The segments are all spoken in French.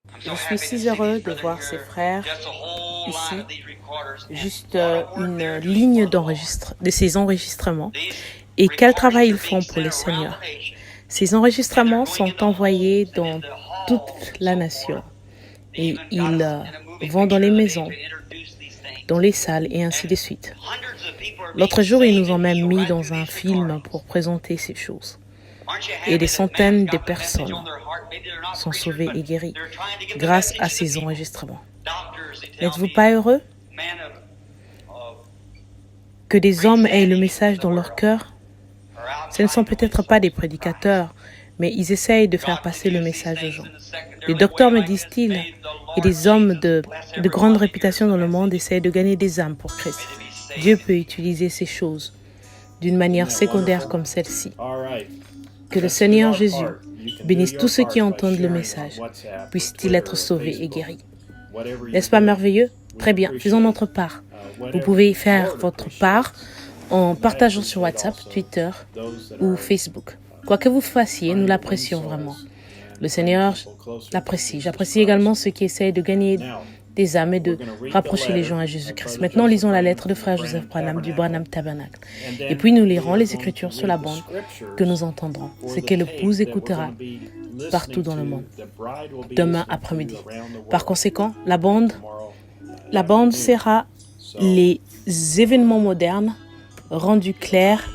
Je suis si heureux de voir ces frères ici, juste une ligne de ces enregistrements et quel travail ils font pour le Seigneur. Ces enregistrements sont envoyés dans toute la nation et ils vont dans les maisons, dans les salles et ainsi de suite. L'autre jour, ils nous ont même mis dans un film pour présenter ces choses. Et des centaines de personnes sont sauvées et guéries grâce à ces enregistrements. N'êtes-vous pas heureux que des hommes aient le message dans leur cœur? Ce ne sont peut-être pas des prédicateurs, mais ils essayent de faire passer le message aux gens. Les docteurs, me disent-ils, et des hommes de grande réputation dans le monde essayent de gagner des âmes pour Christ. Dieu peut utiliser ces choses d'une manière secondaire comme celle-ci. Que le Seigneur Jésus bénisse tous ceux qui entendent le message, puissent-ils être sauvés et guéris. N'est-ce pas merveilleux? Très bien, faisons notre part. Vous pouvez faire votre part en partageant sur WhatsApp, Twitter ou Facebook. Quoi que vous fassiez, nous l'apprécions vraiment. Le Seigneur l'apprécie. J'apprécie également ceux qui essayent de gagner des âmes et de rapprocher les gens à Jésus-Christ. Maintenant, lisons la lettre de frère Joseph Branham du Branham Tabernacle. Et puis nous lirons les Écritures sur la bande que nous entendrons, ce que l'épouse écoutera partout dans le monde, demain après-midi. Par conséquent, la bande sera les événements modernes rendus clairs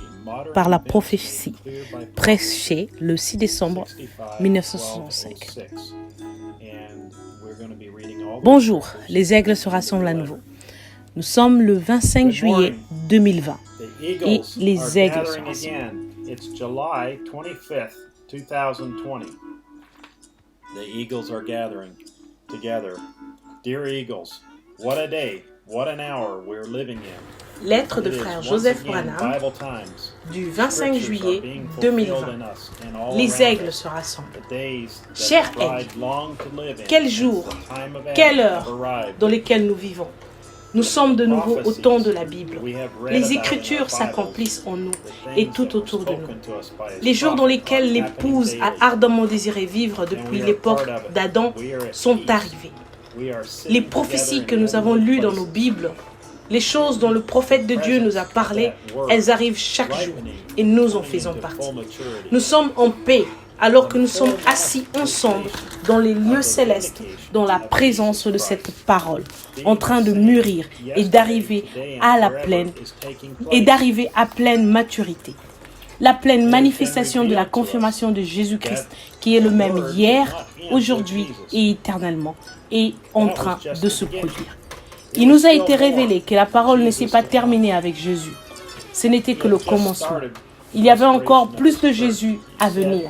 par la prophétie, prêchée le 6 décembre 1965. Bonjour, les aigles se rassemblent à nouveau. Nous sommes le 25 juillet 2020 et les aigles se rassemblent. It's July 25th, 2020. The eagles are gathering together. Dear eagles, what a day, what an hour we're living in. Lettre de frère Joseph Branham du 25 juillet 2020. Les aigles se rassemblent. Chers aigles, quel jour, quelle heure dans lesquelles nous vivons. Nous sommes de nouveau au temps de la Bible. Les Écritures s'accomplissent en nous et tout autour de nous. Les jours dans lesquels l'épouse a ardemment désiré vivre depuis l'époque d'Adam sont arrivés. Les prophéties que nous avons lues dans nos Bibles, les choses dont le prophète de Dieu nous a parlé, elles arrivent chaque jour et nous en faisons partie. Nous sommes en paix alors que nous sommes assis ensemble dans les lieux célestes, dans la présence de cette parole, en train de mûrir et d'arriver à pleine maturité. La pleine manifestation de la confirmation de Jésus-Christ, qui est le même hier, aujourd'hui et éternellement, est en train de se produire. Il nous a été révélé que la parole ne s'est pas terminée avec Jésus. Ce n'était que le commencement. Il y avait encore plus de Jésus à venir.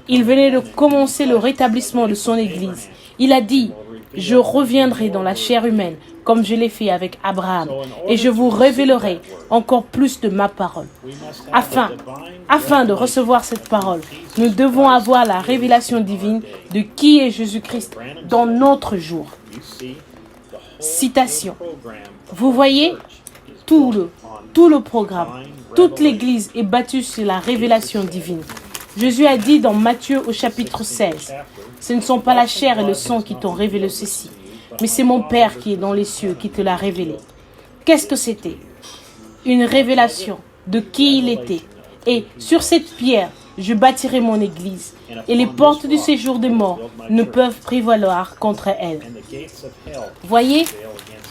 Il venait de commencer le rétablissement de son Église. Il a dit, « Je reviendrai dans la chair humaine, comme je l'ai fait avec Abraham, et je vous révélerai encore plus de ma parole. » Afin de recevoir cette parole, nous devons avoir la révélation divine de qui est Jésus-Christ dans notre jour. Citation. Vous voyez, tout le programme, toute l'Église est bâtue sur la révélation divine. Jésus a dit dans Matthieu au chapitre 16, « Ce ne sont pas la chair et le sang qui t'ont révélé ceci, mais c'est mon Père qui est dans les cieux qui te l'a révélé. » Qu'est-ce que c'était? Une révélation de qui il était. Et sur cette pierre, je bâtirai mon Église, et les portes du séjour des morts ne peuvent prévaloir contre elle. Voyez,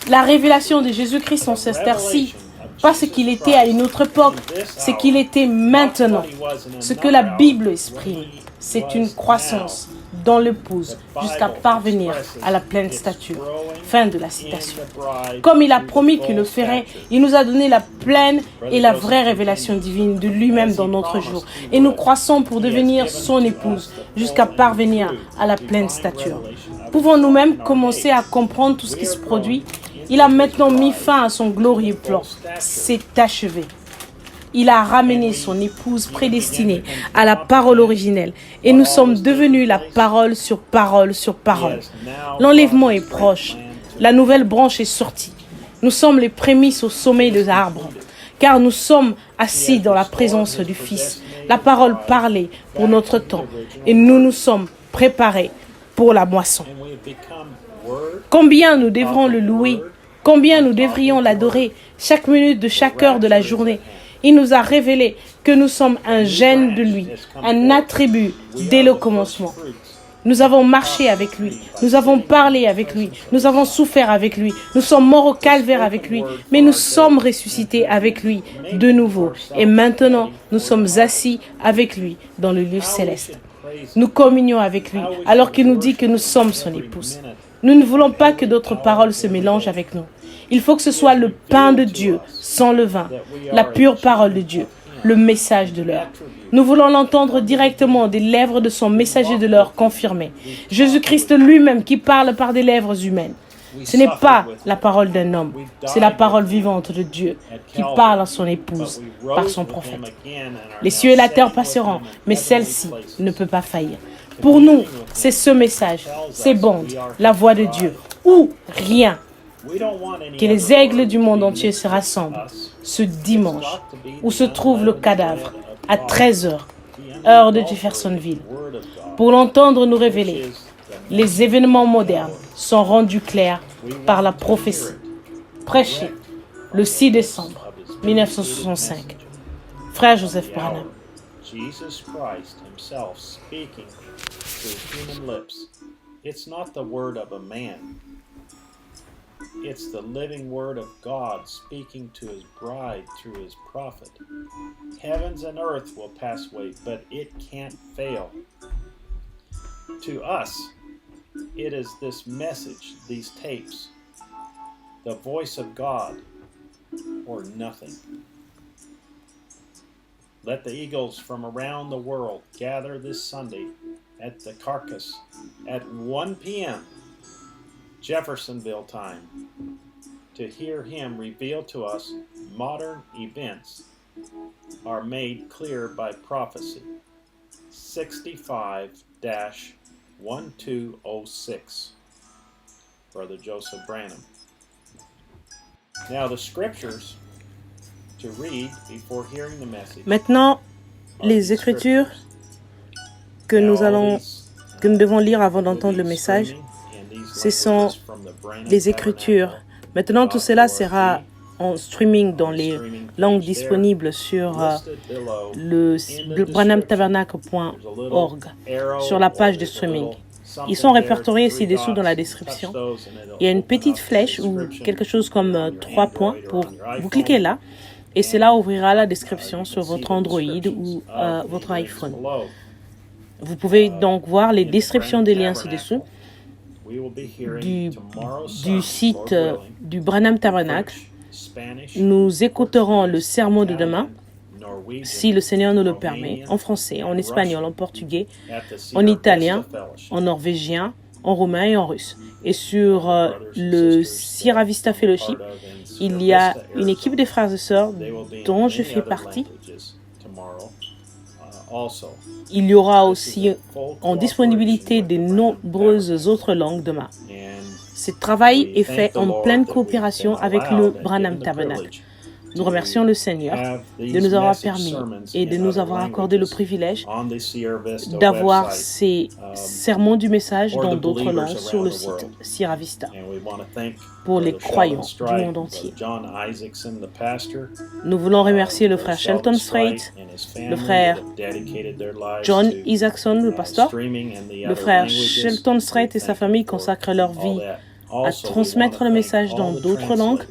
la révélation de Jésus-Christ en cette terre-ci, pas ce qu'il était à une autre époque, ce qu'il était maintenant. Ce que la Bible exprime, c'est une croissance dans l'épouse jusqu'à parvenir à la pleine stature. Fin de la citation. Comme il a promis qu'il le ferait, il nous a donné la pleine et la vraie révélation divine de lui-même dans notre jour. Et nous croissons pour devenir son épouse jusqu'à parvenir à la pleine stature. Pouvons-nous même commencer à comprendre tout ce qui se produit? Il a maintenant mis fin à son glorieux plan. C'est achevé. Il a ramené son épouse prédestinée à la parole originelle et nous sommes devenus la parole sur parole sur parole. L'enlèvement est proche. La nouvelle branche est sortie. Nous sommes les prémices au sommet des arbres, car nous sommes assis dans la présence du Fils. La parole parlée pour notre temps et nous nous sommes préparés pour la moisson. And we have become word Combien nous devrons le louer, combien nous devrions l'adorer chaque minute de chaque heure de la journée. Il nous a révélé que nous sommes un gène de lui, un attribut dès le commencement. Nous avons marché avec lui, nous avons parlé avec lui, nous avons souffert avec lui, nous sommes morts au calvaire avec lui, mais nous sommes ressuscités avec lui de nouveau. Et maintenant, nous sommes assis avec lui dans le lieu céleste. Nous communions avec lui alors qu'il nous dit que nous sommes son épouse. Nous ne voulons pas que d'autres paroles se mélangent avec nous. Il faut que ce soit le pain de Dieu, sans levain, la pure parole de Dieu, le message de l'heure. Nous voulons l'entendre directement des lèvres de son messager de l'heure confirmé. Jésus-Christ lui-même qui parle par des lèvres humaines. Ce n'est pas la parole d'un homme, c'est la parole vivante de Dieu qui parle à son épouse par son prophète. Les cieux et la terre passeront, mais celle-ci ne peut pas faillir. Pour nous, c'est ce message, ces bandes, la voix de Dieu, ou rien. Que les aigles du monde entier se rassemblent ce dimanche où se trouve le cadavre à 13h, heure de Jeffersonville, pour l'entendre nous révéler. Les événements modernes sont rendus clairs par la prophétie prêchée le 6 décembre 1965. Frère Joseph Branham. Jesus Christ himself speaking through human lips. It's not the word of a man. It's the living word of God speaking to his bride through his prophet. Heavens and earth will pass away, but it can't fail. To us, it is this message, these tapes, the voice of God, or nothing. Let the eagles from around the world gather this Sunday at the Carcass at 1 p.m. Jeffersonville time to hear him reveal to us modern events are made clear by prophecy. 65-1206. Brother Joseph Branham. Now the scriptures to read before hearing the message. Maintenant, les Écritures que nous devons lire avant d'entendre le message, ce sont les Écritures. Maintenant, tout cela sera en streaming dans les langues disponibles sur le branhamtabernacle.org, sur la page de streaming. Ils sont répertoriés ci-dessous dans la description. Il y a une petite flèche ou quelque chose comme 3 points. Vous cliquez là et cela ouvrira la description sur votre Android ou votre iPhone. Vous pouvez donc voir les descriptions des liens ci-dessous du site du Branham Tabernacle. Nous écouterons le sermon de demain, si le Seigneur nous le permet, en français, en espagnol, en portugais, en italien, en norvégien, en roumain et en russe. Et sur le Sierra Vista Fellowship, il y a une équipe de frères et sœurs dont je fais partie. Il y aura aussi en disponibilité de nombreuses autres langues demain. Ce travail est fait en pleine coopération avec le Branham Tabernacle. Nous remercions le Seigneur de nous avoir permis et de nous avoir accordé le privilège d'avoir ces sermons du message dans d'autres langues sur le site Sierra Vista pour les croyants du monde entier. Nous voulons remercier le frère Shelton Strait, le frère John Isaacson, le pasteur. Le frère Shelton Strait et sa famille consacrent leur vie à transmettre le message dans d'autres langues.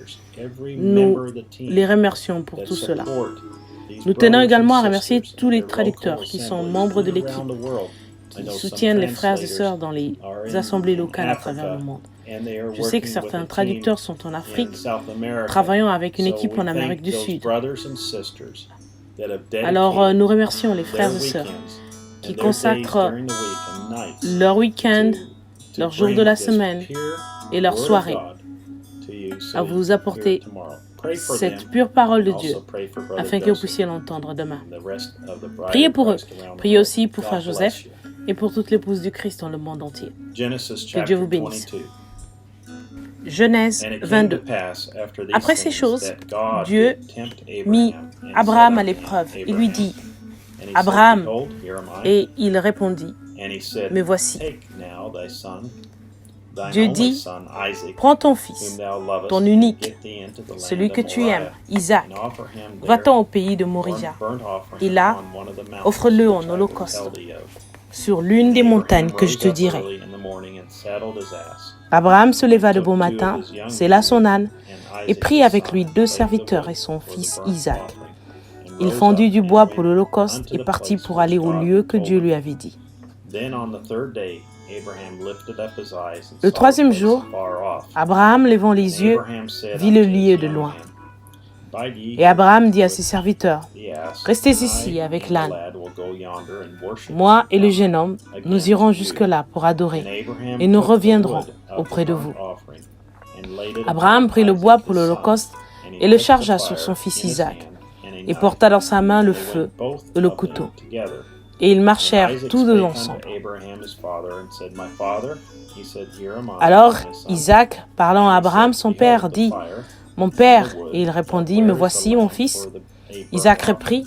Nous les remercions pour tout cela. Nous tenons également à remercier tous les traducteurs qui sont membres de l'équipe, qui soutiennent les frères et sœurs dans les assemblées locales à travers le monde. Je sais que certains traducteurs sont en Afrique, travaillant avec une équipe en Amérique du Sud. Alors, nous remercions les frères et sœurs qui consacrent leur week-end, leurs jours de la semaine et leurs soirées à vous apporter cette pure parole de Dieu afin que vous puissiez l'entendre demain. Priez pour eux. Priez aussi pour frère Joseph et pour toute l'épouse du Christ dans le monde entier. Que Dieu vous bénisse. Genèse 22. Après ces choses, Dieu mit Abraham à l'épreuve. Il lui dit, Abraham, et il répondit, And he said, me voici. Take now thy son, thine Dieu only dit, son Isaac, prends ton whom fils, thou lovest, ton and unique, get thee into the land celui que of tu Moriah, aimes, Isaac. and offer him there Va-t'en au pays de one Moria, burnt offering et là, upon one of the mountains offre-le en which I will holocauste tell thee of. sur l'une des And montagnes Abraham que je rose te up dirai. early in the morning and saddled his ass, Abraham se leva de took bon two matin, of his young sella son âne, and et Isaac prit his avec son, lui and 2 laid the serviteurs wood et son for the fils burnt Isaac. offering, and Il rose fendit up du and bois went pour l'holocauste unto et the partit place pour which aller au God lieu had que told Dieu him. lui avait dit. Then on the third day, Abraham lifted up his eyes and Le saw the troisième place jour, afar off. Abraham, levant And les yeux, Abraham said vit le unto his lieu de young loin. man, Bide ye Et here Abraham dit à with ses serviteurs, the ass, restez and ici I avec and the l'âne. lad will go yonder and worship Moi et le down jeune homme, again nous irons to you. jusque-là pour And adorer, Abraham et nous took the reviendrons wood of auprès the de burnt vous. offering, and laid it Abraham upon prit le Isaac bois pour his son, l'holocauste and he et le took the chargea sur fire son fils in his Isaac, hand, and a et knife, porta dans sa main le and they feu went both et le of them couteau. together. Et ils And marchèrent Isaac tous deux spake ensemble. unto Abraham his father, and said, My father? He said, Here am I, Alors my son. Isaac, parlant à And he Abraham said, son Behold père, the dit, fire Mon and père. the wood, Et il but répondit, where Me is the voici, mon lamb fils. for the burnt Isaac offering? reprit,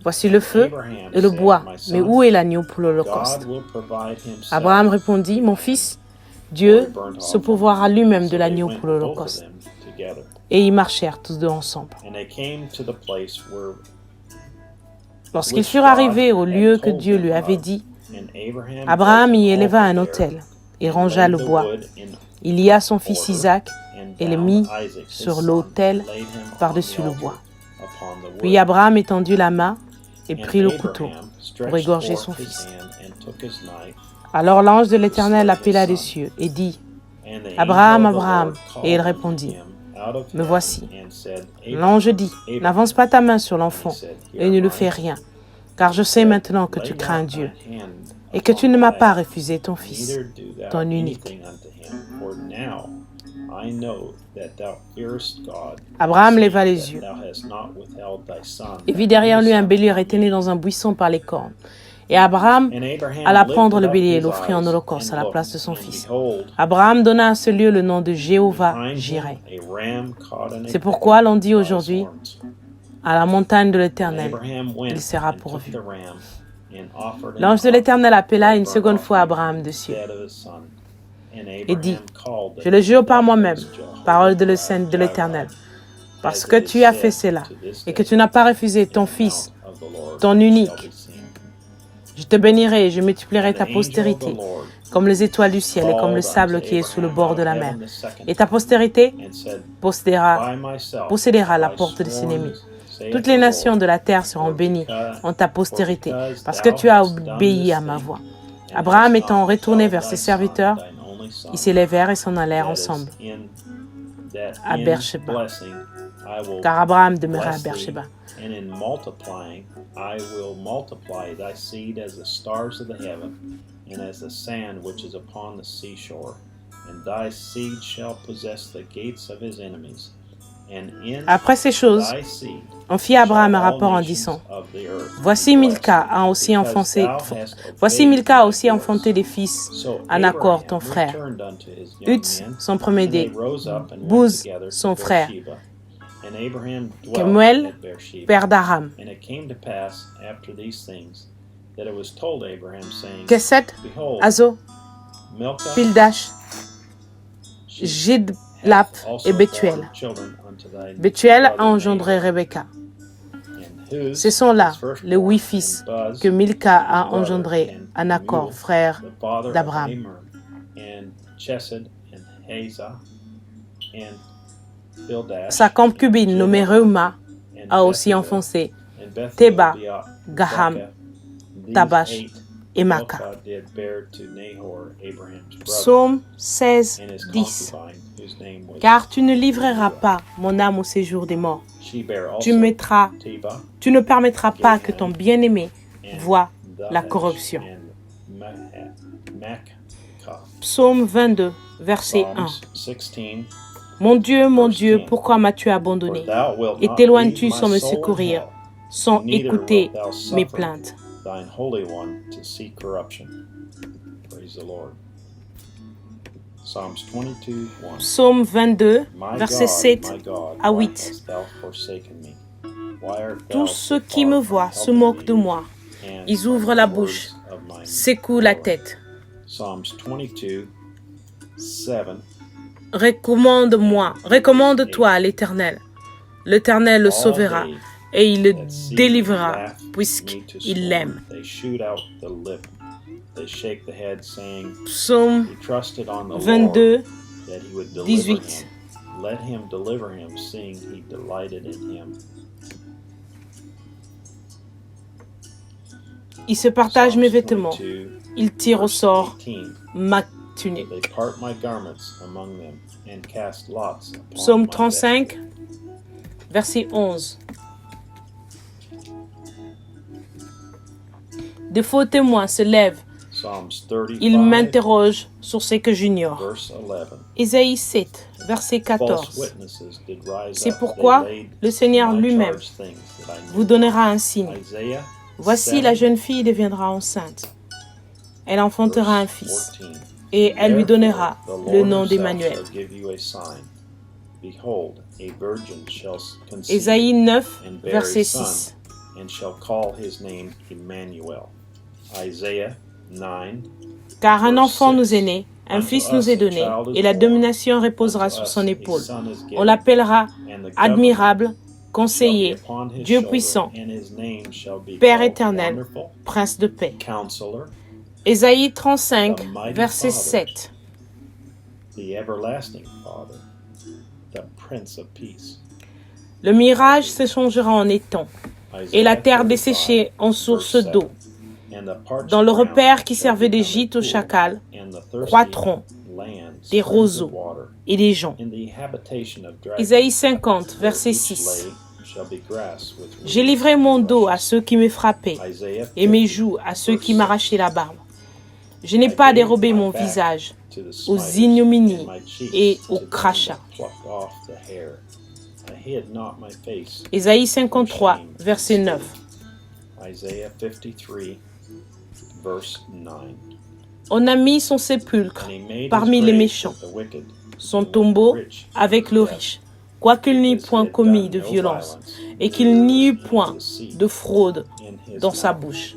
Voici le feu Abraham et le said, bois, My mais son, où est l'agneau pour l'holocauste? God will provide himself Abraham répondit, Mon fils, Dieu se pourvoira lui-même de l'agneau pour l'holocauste. Et ils marchèrent tous deux ensemble. Lorsqu'ils furent arrivés au lieu que Dieu lui avait dit, Abraham y éleva un autel et rangea le bois. Il lia son fils Isaac et le mit sur l'autel par-dessus le bois. Puis Abraham étendit la main et prit le couteau pour égorger son fils. Alors l'ange de l'Éternel appela des cieux et dit, Abraham, Abraham, et il répondit, Me voici. L'ange dit, N'avance pas ta main sur l'enfant et ne lui fais rien, car je sais maintenant que tu crains Dieu et que tu ne m'as pas refusé ton fils, ton unique. Abraham leva les yeux et vit derrière lui un bélier retenu dans un buisson par les cornes. Et Abraham alla prendre le bélier et l'offrit en holocauste à la place de son fils. Abraham donna à ce lieu le nom de Jéhovah-Jireh. C'est pourquoi l'on dit aujourd'hui, à la montagne de l'Éternel, il sera pourvu. L'ange de l'Éternel appela une seconde fois Abraham de cieux et dit, Je le jure par moi-même, parole de l'Éternel, parce que tu as fait cela et que tu n'as pas refusé ton fils, ton unique. Je te bénirai et je multiplierai ta postérité, comme les étoiles du ciel et comme le sable qui est sous le bord de la mer. Et ta postérité possédera la porte de ses ennemis. Toutes les nations de la terre seront bénies en ta postérité, parce que tu as obéi à ma voix. Abraham étant retourné vers ses serviteurs, ils s'élevèrent et s'en allèrent ensemble à Beersheba, car Abraham demeurait à Beersheba. And in multiplying, I will multiply thy seed as the stars of the heaven, and as the sand which is upon the seashore. And thy seed shall possess the gates of his enemies. And in Après ces choses, thy seed on fit à Abraham un shall all rapport en nations disant, of the earth Voici be Milca blessed, a aussi because enfanté, thou hast voici obeyed Milca a my aussi voice. enfanté des fils, So Anacor, ton Abraham frère, returned unto his young Uts, men, son and premier-né, they rose up and went Bouz, together to son frère, Beersheba. And Abraham dwelt Kemuel, at Beersheba. père d'Aram, And it came to pass after these things that it was told Abraham, saying, Keset, Behold, Azo, Milcah, Pildash, she Jidlap hath also et Bethuel. fathered children unto thy Bethuel a brother engendré Nahor, Rebecca. and Huz, Ce sont là his firstborn, les 8 fils and Buz, que Milca his a brother, engendrés and à Nacor, Kemuel, frère the father of d'Abraham. Amer, and Chesed, and Hazah, and Pildash, Sa concubine and nommée Jidlaph, Reuma and a aussi Bethuel, enfoncé and Bethuel, Teba, Gaham, Gaham, Tabash et Maca. Milcah did bear to Nahor, Abraham's brother, Psaume 16, and his 10. concubine, whose name was Car tu ne livreras pas mon âme au séjour des morts. She bare also Teba, Tu ne permettras pas que ton bien-aimé and voie la Dahash, corruption. and Maacah. Psaume 22, verset 1. Psalms 16. Mon Dieu, pourquoi m'as-tu abandonné? For thou wilt Et not t'éloignes-tu leave sans my me soul in secourir, hell, sans neither écouter wilt thou mes suffer plaintes? thine Holy One to see corruption. Praise the Lord. Psalms 22, 1. Psaume 22, My verset God, 7 my God, à why 8. hast thou forsaken me? Why art thou Tous so ceux qui far me from voient se helping moquent me, de moi. and Ils from ouvrent the la words bouche of my secoue la tête. Psalms 22, 7. Recommande-toi à l'Éternel. L'Éternel le sauvera All they et il le that see délivrera laugh me to puisqu'il l'aime. scorn. They shoot out the lip. They shake the head, saying, Psaume He trusted on the 22, Lord that he would deliver 18. him. Let him deliver him, seeing he delighted in him. Il se partage mes vêtements. 22, Il tire au sort 18. ma tunique. They part my garments among them and cast lots upon Psaume my 35, verset 11. De faux témoins se lèvent. Psalms 35, Ils m'interrogent sur ce que j'ignore. verse 11. Ésaïe 7, verset False 14. witnesses did rise C'est up. pourquoi They laid le Seigneur to my lui-même charge things that I knew. vous donnera un signe. Isaiah Voici 7, la jeune fille deviendra enceinte. Elle enfantera un verse fils 14. et elle lui donnera Therefore, the le Lord nom himself d'Emmanuel. shall give you a sign. Behold, a virgin shall conceive Ésaïe 9, and bear verset a son, 6. and shall call his name Emmanuel. Isaiah 9. Car un verse enfant 6. nous est né, un Unto fils us nous est a donné, child is et la born, domination reposera unto sur us son a épaule. son is given, On l'appellera and the government admirable, shall be conseiller, upon his Dieu shoulder, puissant, and his name shall be Père called éternel, Wonderful, prince de paix. Counselor, Ésaïe 35, The mighty verset Father. 7. the everlasting Father, the Prince of Peace. Le mirage se changera en étang, et la terre desséchée en source d'eau. Dans le repère qui servait de gîte aux chacals, croîtront des roseaux et des joncs. Isaïe 50, verset 6. J'ai livré mon dos à ceux qui me frappaient, et mes joues à ceux qui m'arrachaient la barbe. Je n'ai pas dérobé mon visage aux ignominies et aux crachats. Isaïe 53, verset 9. Isaiah 53, verse 9. On a mis son sépulcre And he made parmi his les grave méchants, with the wicked, son and with tombeau the rich avec in le death. riche, quoiqu'il n'y eût Because he point had commis done de no violence, violence, et neither qu'il n'y eut was any point deceit de fraude in his dans sa mouth. bouche.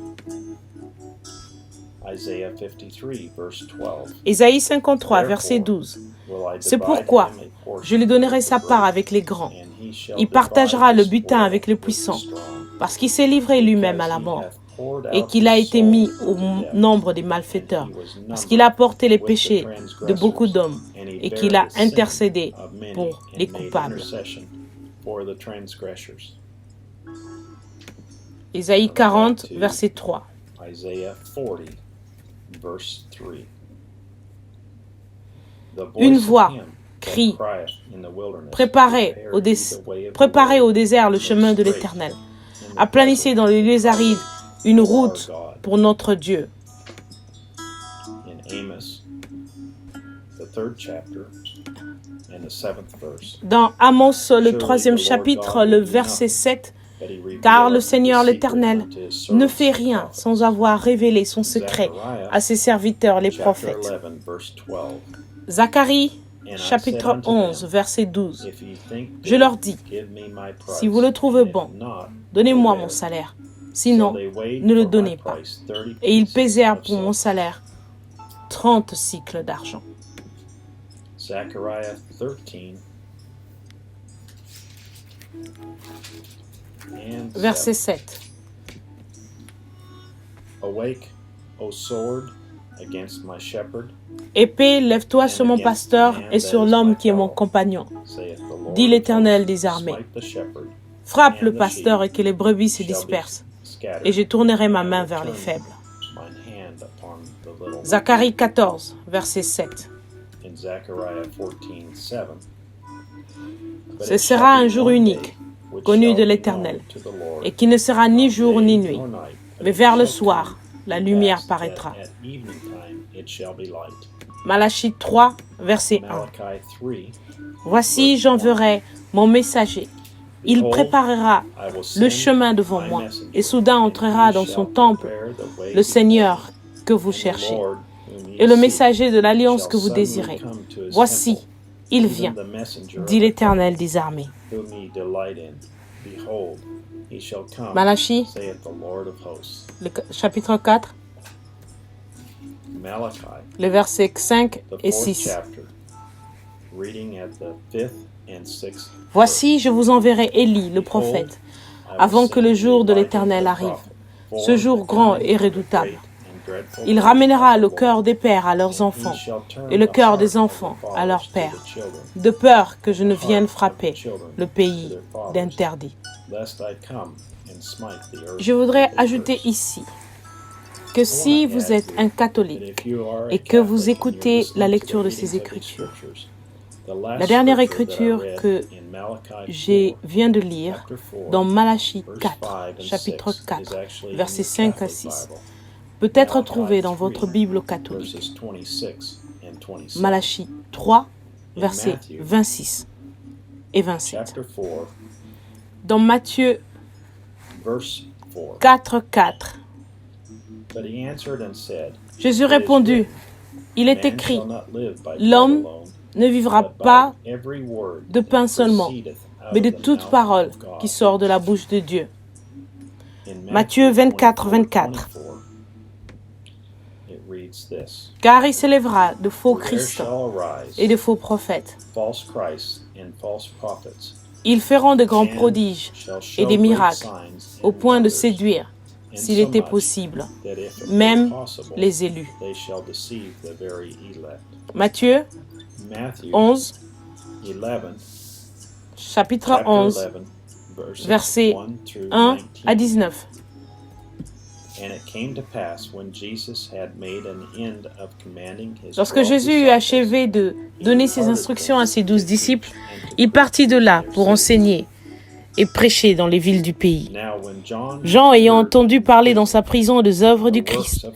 Isaiah 53, verse 12. Ésaïe 53, verset 12. Will I C'est divide pourquoi him a portion je lui donnerai with the sa part great, avec les grands, and he shall il divide partagera le his butin spoil avec les with the puissants, strong. parce qu'il s'est livré lui-même à la Because he mort, hath poured et out qu'il a his été soul mis au unto death, nombre des and malfaiteurs, he was parce qu'il a porté les numbered with the péchés de beaucoup d'hommes, transgressors, and he et bare qu'il a the sin intercédé of many, pour and les made coupables. intercession for the transgressors. Ésaïe 40, verset 3. Isaiah 40, verse 3. The Une voice of voix him that crie, crieth in the wilderness, Préparez prepare au, ye dés- the way of the préparez Lord, au désert le make chemin de straight l'Éternel. in the Aplanissez dans les lieux arides une desert route for our God. pour notre Dieu. In Amos, the 3rd chapter, and the 7th verse, Dans Amos, le 3e chapitre, le verset 7, that he revealeth car le the Seigneur secret l'Éternel unto his ne servants fait the rien prophets. sans avoir révélé son secret Zechariah, à ses serviteurs les chapter prophètes. 11, verse 12. Zacharie, And I said chapitre unto 11, them, verset 12. If ye think Je leur good, dis, give me my price, si vous le trouvez and if bon, not, donnez-moi forbear. mon salaire. So Sinon, they weighed ne le for my donnez pas. price 30 Et ils pieces pesèrent of pour mon silver. salaire 30 cycles d'argent. Zechariah 13 and Verset 7. 7. Awake, O sword, against my shepherd, Épée, lève-toi sur mon pasteur et sur l'homme qui est mon compagnon. saith the Lord Dit of l'Éternel hosts. des armées. Smite the shepherd, Frappe le pasteur et que les brebis se dispersent. scattered, Et je tournerai ma and I main will vers les turn faibles. mine hand upon the little. Zacharie 14, verset 7. In Zechariah 14:7. But Ce it shall sera un be jour one unique, day which connu shall de be l'Éternel, known to the Lord, et qui ne sera ni not jour day ni nuit, nor night, but mais it vers le shall soir, come la to lumière pass paraîtra. that at evening time it shall be light. Malachie 3, verset 1. Malachi 3. Voici, j'enverrai mon messager. Il Behold, préparera I will le send chemin devant my moi, messenger, et soudain and entrera he dans shall son temple prepare the way le before Seigneur que vous me, and the cherchez, Lord whom ye et le seek messager de l'alliance shall que vous suddenly désirez. come to his Voici, temple, il even vient, the messenger of dit the l'Éternel des armées. whom ye delight in. Behold, he shall come, Malachie, saith the Lord of hosts. le chapitre 4, Malachi, les versets 5 the et 4th 6. chapter, reading at the 5th and 6th. Voici, je vous enverrai Élie, le prophète, avant que le jour de l'Éternel arrive, ce jour grand et redoutable. Il ramènera le cœur des pères à leurs enfants et le cœur des enfants à leurs pères, de peur que je ne vienne frapper le pays d'interdit. Je voudrais ajouter ici que si vous êtes un catholique et que vous écoutez la lecture de ces Écritures, la dernière écriture que je viens de lire dans Malachie 4, chapitre 4, versets 5 à 6, peut être trouvée dans votre Bible catholique. Malachie 3, versets 26 et 27. Dans Matthieu 4, 4, Jésus répondit, il est écrit, l'homme ne vivra pas de pain seulement, mais de toute parole qui sort de la bouche de Dieu. Matthieu 24, 24. Car il s'élèvera de faux Christ et de faux prophètes. Ils feront de grands prodiges et des miracles, au point de séduire, s'il était possible, même les élus. Matthieu 11, chapitre 11, versets 1 à 19. Lorsque Jésus eut achevé de donner ses instructions à ses 12 disciples, il partit de là pour enseigner et prêcher dans les villes du pays. Jean, ayant entendu parler dans sa prison des œuvres du Christ,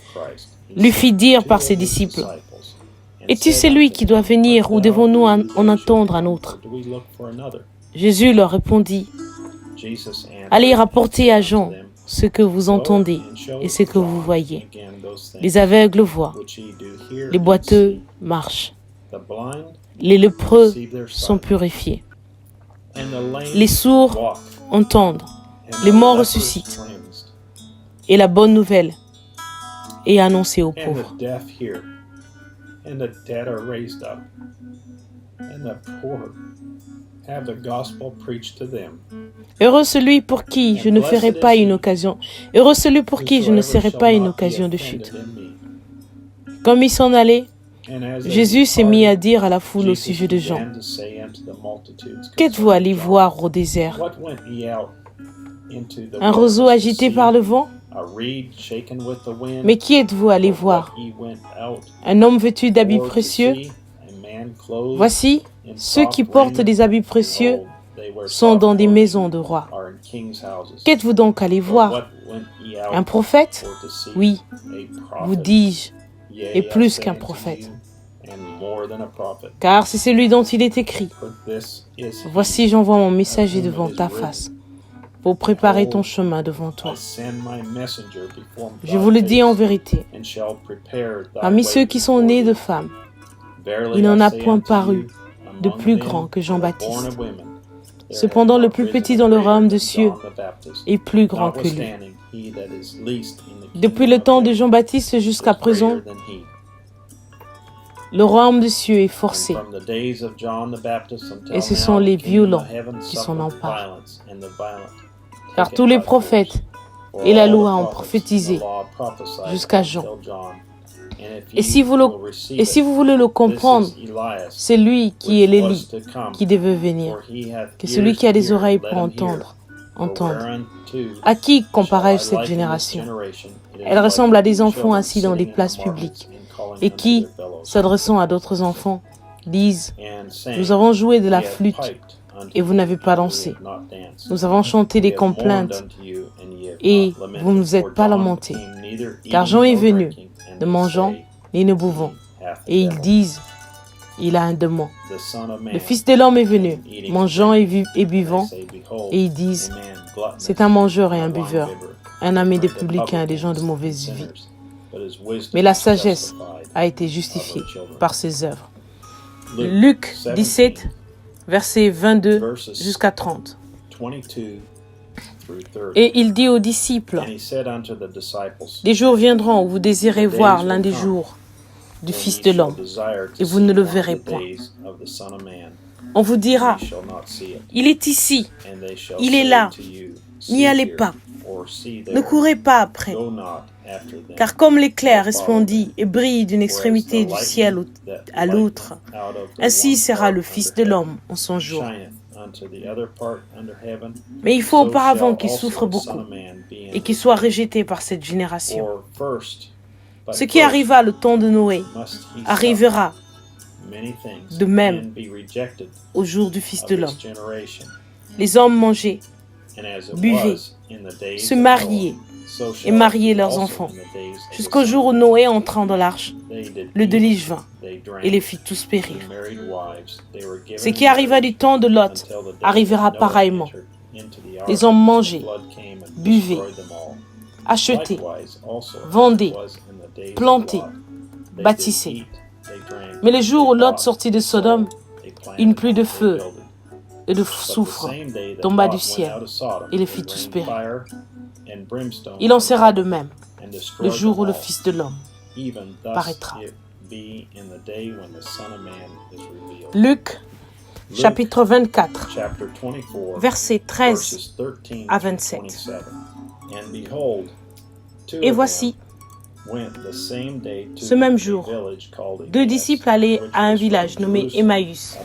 lui fit dire par ses disciples, « Es-tu celui qui doit venir ou devons-nous en attendre un autre ?» Jésus leur répondit, « Allez rapporter à Jean ce que vous entendez et ce que vous voyez. Les aveugles voient, les boiteux marchent, les lépreux sont purifiés, les sourds entendent, les morts ressuscitent, et la bonne nouvelle est annoncée aux pauvres. And the dead are raised up, and the poor have the gospel preached to them. Heureux celui pour qui je ne ferai pas une occasion. Heureux celui pour qui je ne serai pas une occasion de chute. Comme il s'en allait, Jésus s'est mis à dire à la foule au sujet de Jean, « Qu'êtes-vous allé voir au désert? Un roseau agité par le vent? Mais qui êtes-vous allé voir? Un homme vêtu d'habits précieux? Voici, ceux qui portent des habits précieux sont dans des maisons de rois. Qu'êtes-vous donc allé voir? Un prophète? Oui, vous dis-je, et plus qu'un prophète. Car c'est celui dont il est écrit, « Voici, j'envoie mon messager devant ta face, pour préparer ton chemin devant toi. » Je vous le dis en vérité, parmi ceux qui sont nés de femmes, il n'en a point paru de plus grand que Jean-Baptiste. Cependant, le plus petit dans le royaume des cieux est plus grand que lui. Depuis le temps de Jean-Baptiste jusqu'à présent, le royaume des cieux est forcé, et ce sont les violents qui s'en emparent. Car tous les prophètes et la loi ont prophétisé jusqu'à Jean. Et si vous voulez le comprendre, c'est lui qui est l'Élie qui devait venir. Que celui qui a des oreilles pour entendre, entende. À qui comparais-je cette génération? Elle ressemble à des enfants assis dans des places publiques et qui, s'adressant à d'autres enfants, disent « Nous avons joué de la flûte et vous n'avez pas dansé. Nous avons chanté des complaintes et vous ne vous êtes pas lamentés. Car Jean est venu, ne mangeant ni ne buvant. Et ils disent, il a un démon. Le Fils de l'homme est venu, mangeant et buvant. Et ils disent, c'est un mangeur et un buveur, un ami des publicains et des gens de mauvaise vie. Mais la sagesse a été justifiée par ses œuvres. Luc 17, versets 22 jusqu'à 30. Et il dit aux disciples, « Des jours viendront où vous désirez voir l'un des jours du Fils de l'homme, et vous ne le verrez point. On vous dira, il est ici, il est là, n'y allez pas, ne courez pas après. Car comme l'éclair resplendit et brille d'une extrémité du ciel à l'autre, ainsi sera le Fils de l'homme en son jour. Mais il faut auparavant qu'il souffre beaucoup et qu'il soit rejeté par cette génération. Ce qui arriva le temps de Noé arrivera de même au jour du Fils de l'homme. Les hommes mangeaient, buvaient, se mariaient et mariaient leurs enfants, jusqu'au jour où Noé entra dans l'arche. Le déluge vint et les fit tous périr. Ce qui arriva du temps de Lot arrivera pareillement. Les hommes mangeaient, buvaient, achetaient, vendaient, plantaient, bâtissaient. Mais le jour où Lot sortit de Sodome, une pluie de feu et de soufre tomba du ciel et les fit tous périr. Il en sera de même le jour où le Fils de l'homme paraîtra. Luc, chapitre 24, versets 13 à 27. Et voici, ce même jour, 2 disciples allaient à un village nommé Emmaüs,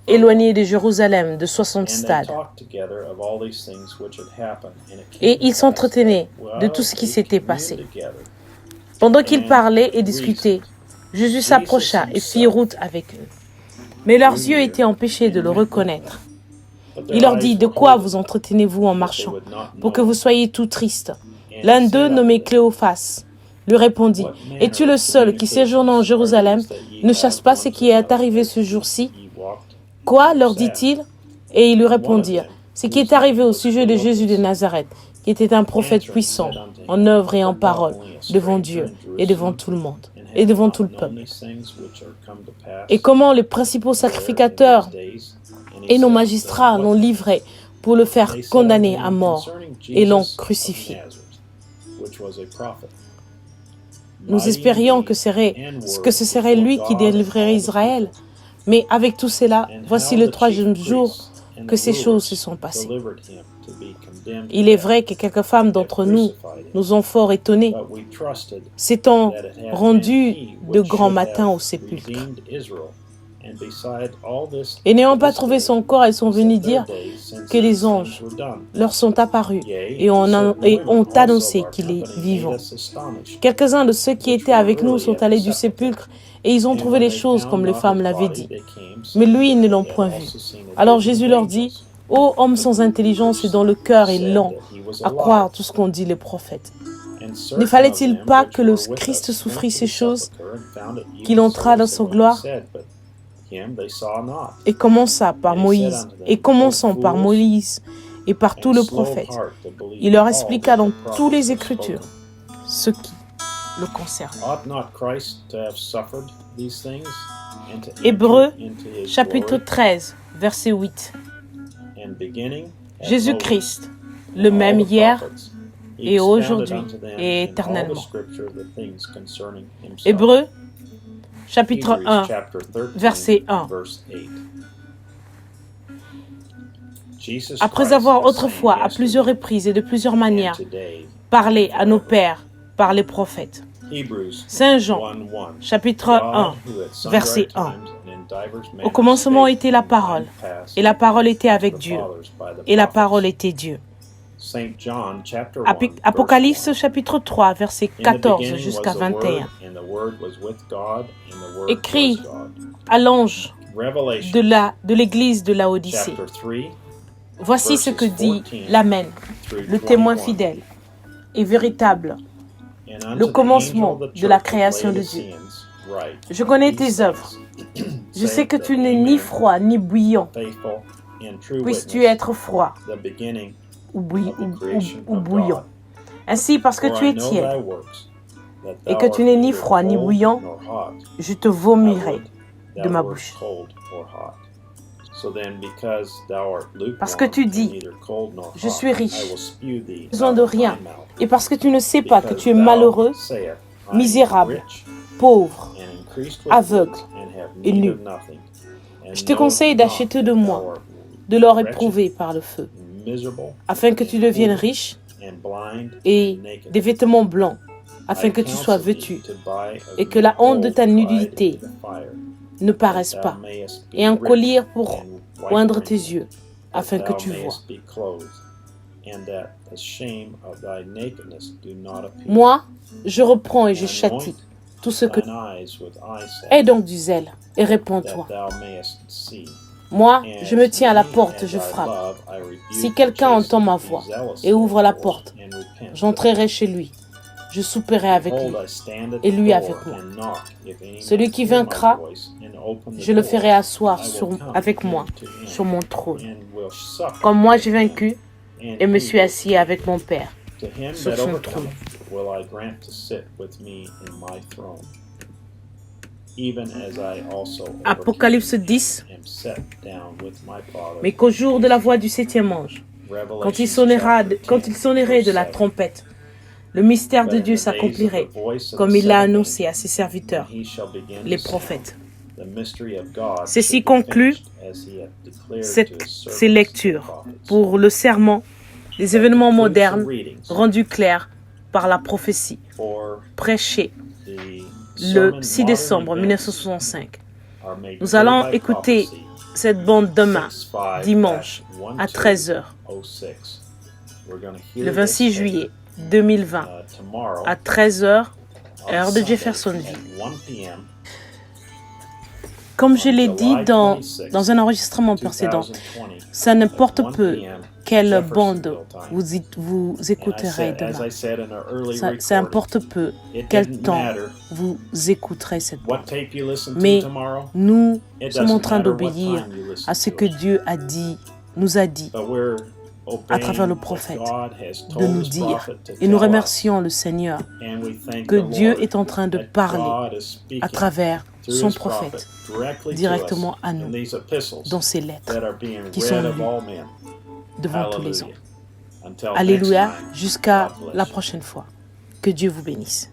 éloigné de Jérusalem de 60 stades. Et ils s'entretenaient de tout ce qui s'était passé. Pendant qu'ils parlaient et discutaient, Jésus s'approcha et fit route avec eux. Mais leurs yeux étaient empêchés de le reconnaître. Il leur dit, « De quoi vous entretenez-vous en marchant, pour que vous soyez tout tristes ?» L'un d'eux, nommé Cléophas, lui répondit, « Es-tu le seul qui, séjournant en Jérusalem, ne chasse pas ce qui est arrivé ce jour-ci » Quoi, leur dit-il? Et ils lui répondirent, « Ce qui est arrivé au sujet de Jésus de Nazareth, qui était un prophète puissant, en œuvre et en parole, devant Dieu et devant tout le monde, et devant tout le peuple. Et comment les principaux sacrificateurs et nos magistrats l'ont livré pour le faire condamner à mort et l'ont crucifié. Nous espérions que ce serait lui qui délivrerait Israël. Mais avec tout cela, voici le 3e jour que ces choses se sont passées. Il est vrai que quelques femmes d'entre nous nous ont fort étonnés, s'étant rendues de grand matin au sépulcre. Et n'ayant pas trouvé son corps, elles sont venues dire que les anges leur sont apparus et ont annoncé qu'il est vivant. Quelques-uns de ceux qui étaient avec nous sont allés du sépulcre et ils ont trouvé les choses comme les femmes l'avaient dit. Mais lui, ils ne l'ont point vu. Alors Jésus leur dit, « Ô hommes sans intelligence et dont le cœur est lent à croire tout ce qu'ont dit les prophètes. Ne fallait-il pas que le Christ souffrit ces choses, qu'il entra dans sa gloire ?» Et commençant par Moïse et par tout le prophète, il leur expliqua dans toutes les Écritures ce qui le concerne. Hébreux, chapitre 13, verset 8. Jésus-Christ, le même hier et aujourd'hui et éternellement. Hébreux, chapitre 1, verset 1. Après avoir autrefois, à plusieurs reprises et de plusieurs manières, parlé à nos pères par les prophètes. Saint Jean, chapitre 1, verset 1. Au commencement était la parole, et la parole était avec Dieu, et la parole était Dieu. Apocalypse chapitre 3, verset 14 jusqu'à 21. Écrit à l'ange de l'église de Laodicée. Voici ce que dit l'Amen, le témoin fidèle et véritable, le commencement de la création de Dieu. Je connais tes œuvres. Je sais que tu n'es ni froid ni bouillant. Puisses-tu être froid ou bouillant. Ainsi, parce que tu es tiède et que tu n'es ni froid ni bouillant, je te vomirai de ma bouche. Parce que tu dis, je suis riche, besoin de rien, et parce que tu ne sais pas que tu es malheureux, misérable, pauvres, and increased with aveugles goods, and have et need nus. of nothing. And Je te knowest conseille not d'acheter de that moi, thou art de l'or wretched, éprouvé par le feu, miserable, afin que tu deviennes poor, riche, and blind, et and naked. des vêtements blancs, afin I que tu sois counsel thee vêtu, to buy of et me que la honte de gold ta tried nudité in the fire, ne that paraisse thou pas, mayest be et un rich, collier pour and white oindre tes raiment, yeux, that afin que thou tu vois. mayest be clothed, and that the shame of thy nakedness do not appear. Moi, je reprends et je And châtie anoint tout ce que... thine eyes with eye salve, Aie donc du zèle et that réponds-toi. thou mayest see. Moi, je me As tiens à la many porte, as je I frappe. love, I rebuke Si and quelqu'un chasten. entend ma Be voix zealous, et ouvre la therefore, porte, and repent. j'entrerai chez lui, je souperai avec lui. Behold, I stand at et the lui door avec moi. and knock. If any Celui man qui hear my vaincra, voice and open the je le door, ferai asseoir I will sur- come avec in moi to him, sur mon trône, and will sup comme moi with j'ai him, vaincu and et me he suis with assis me. avec mon Père To him sur that son overcometh trône. will I grant to sit with me in my throne, even as I also Apocalypse overcame 10. and am set down with my Father. Mais qu'au jour de la voix du septième ange, quand il sonnerait de la trompette, le mystère de Dieu s'accomplirait, comme il l'a annoncé à ses serviteurs, les prophètes. Ceci conclut ces lectures pour le serment des événements modernes rendus clairs par la prophétie, prêchée le 6 décembre 1965. Nous allons écouter cette bande demain, dimanche, à 13h, le 26 juillet 2020, à 13h, heure de Jeffersonville. Comme je l'ai dit dans un enregistrement précédent, ça n'importe peu quelle bande vous écouterez demain. Ça importe peu quel temps vous écouterez cette bande. Mais nous sommes en train d'obéir à ce que Dieu nous a dit à travers le prophète de nous dire. Et nous remercions le Seigneur que Dieu est en train de parler à travers son prophète directement à nous dans ces lettres qui sont lues devant tous les hommes. Alléluia, jusqu'à la prochaine fois. Que Dieu vous bénisse.